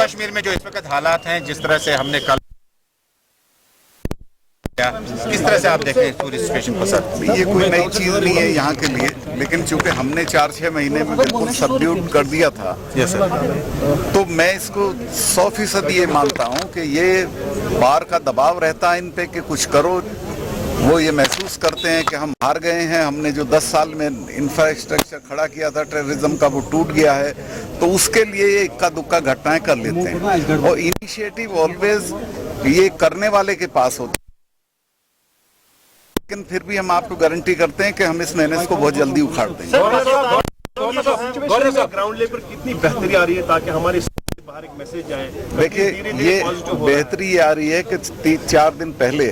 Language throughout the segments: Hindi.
कश्मीर में जो इस वक्त हालात हैं, जिस तरह से हमने कल किस तरह से आप देखें टूरिस्ट स्टेशन को सर? ये कोई नई चीज़ नहीं है यहाँ के लिए, लेकिन चूंकि हमने 4-6 महीने में बिल्कुल सबड्यूट कर दिया था, यस सर, तो मैं इसको 100% ये मानता हूँ कि ये बाहर का दबाव रहता है इन पे कि कुछ करो। वो ये महसूस करते हैं कि हम हार गए हैं, हमने जो 10 साल में इंफ्रास्ट्रक्चर खड़ा किया था टेररिज्म का वो टूट गया है, तो उसके लिए ये इक्का दुक्का घटनाएं कर लेते हैं। और इनिशिएटिव ऑलवेज ये करने वाले के पास होता है, लेकिन फिर भी हम आपको गारंटी करते हैं कि हम इस मेहनत को बहुत जल्दी उखाड़ देंगे। ग्राउंड लेवल पर कितनी बेहतरी आ रही है ताकि हमारे बाहर एक मैसेज जाए? देखिए, ये बेहतरी ये आ रही है कि 3-4 दिन पहले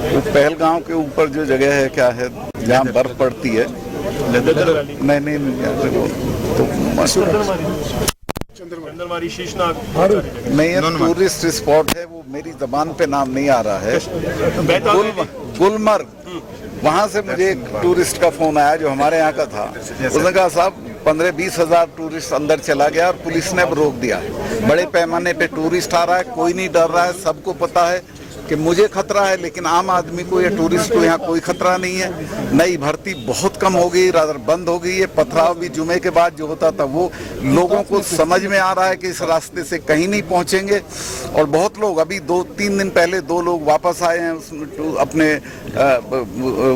वो पहलगांव के ऊपर जो जगह है, क्या है, जहाँ बर्फ पड़ती है, नहीं चंद्रमारी शीशनाग नहीं है, टूरिस्ट स्पॉट है वो, मेरी जबान पे नाम नहीं आ रहा है, गुलमर्ग। वहाँ से मुझे एक टूरिस्ट का फोन आया जो हमारे यहाँ का था। उसने कहा साहब 15-20 हज़ार टूरिस्ट अंदर चला गया और पुलिस ने अब रोक दिया है। बड़े पैमाने पे टूरिस्ट आ रहा है, कोई नहीं डर रहा है, सबको पता है कि मुझे खतरा है, लेकिन आम आदमी को या टूरिस्ट को यहाँ कोई खतरा नहीं है। नई भर्ती बहुत कम हो गई, रादर बंद हो गई है। पथराव भी जुमे के बाद जो होता था वो लोगों को समझ में आ रहा है कि इस रास्ते से कहीं नहीं पहुंचेंगे। और बहुत लोग, अभी 2-3 दिन पहले 2 लोग वापस आए हैं अपने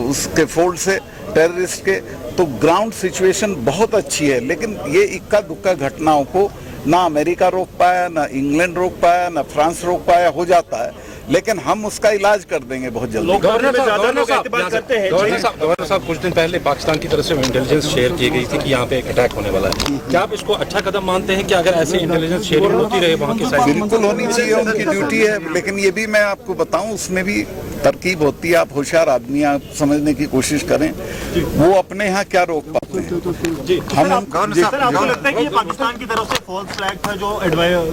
उसके फोल्ड से, टेररिस्ट के। तो ग्राउंड सिचुएशन बहुत अच्छी है, लेकिन ये इक्का दुक्का घटनाओं को ना अमेरिका रोक पाया, ना इंग्लैंड रोक पाया, ना फ्रांस रोक पाया। हो जाता है, लेकिन हम उसका इलाज कर देंगे बहुत जल्दी। गवर्नर साहब, कुछ दिन पहले पाकिस्तान की तरफ से इंटेलिजेंस शेयर की गई थी कि यहाँ पे एक अटैक होने वाला है। क्या आप इसको अच्छा कदम मानते हैं कि अगर ऐसे इंटेलिजेंस शेयरिंग होती रहे वहाँ की साइड? बिल्कुल होनी चाहिए, उनकी ड्यूटी है। लेकिन ये भी मैं आपको बताऊं, उसमें भी तरकीब होती है। आप होशियार आदमी, आप समझने की कोशिश करें वो अपने यहाँ क्या रोक पाते हैं। सर, आपको लगता है कि ये पाकिस्तान की तरफ से फॉल्स फ्लैग था जो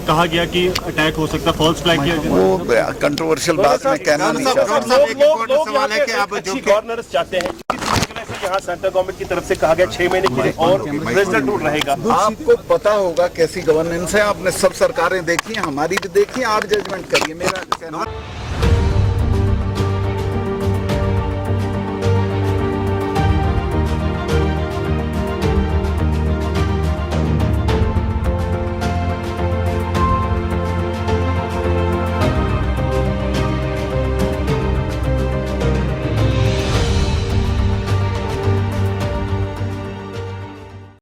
कहा गया कि अटैक हो सकता है, फॉल्स फ्लैग किया? वो कंट्रोवर्शियल बात मैं कहना नहीं चाहता। गवर्नर्स चाहते हैं यहाँ सेंट्रल गवर्नमेंट की तरफ से कहा गया 6 महीने के लिए और प्रेसिडेंट रूल रहेगा। आपको पता होगा कैसी गवर्नेंस है, आपने सब सरकारें देखी, हमारी भी देखी, आप जजमेंट करिए। मेरा कहना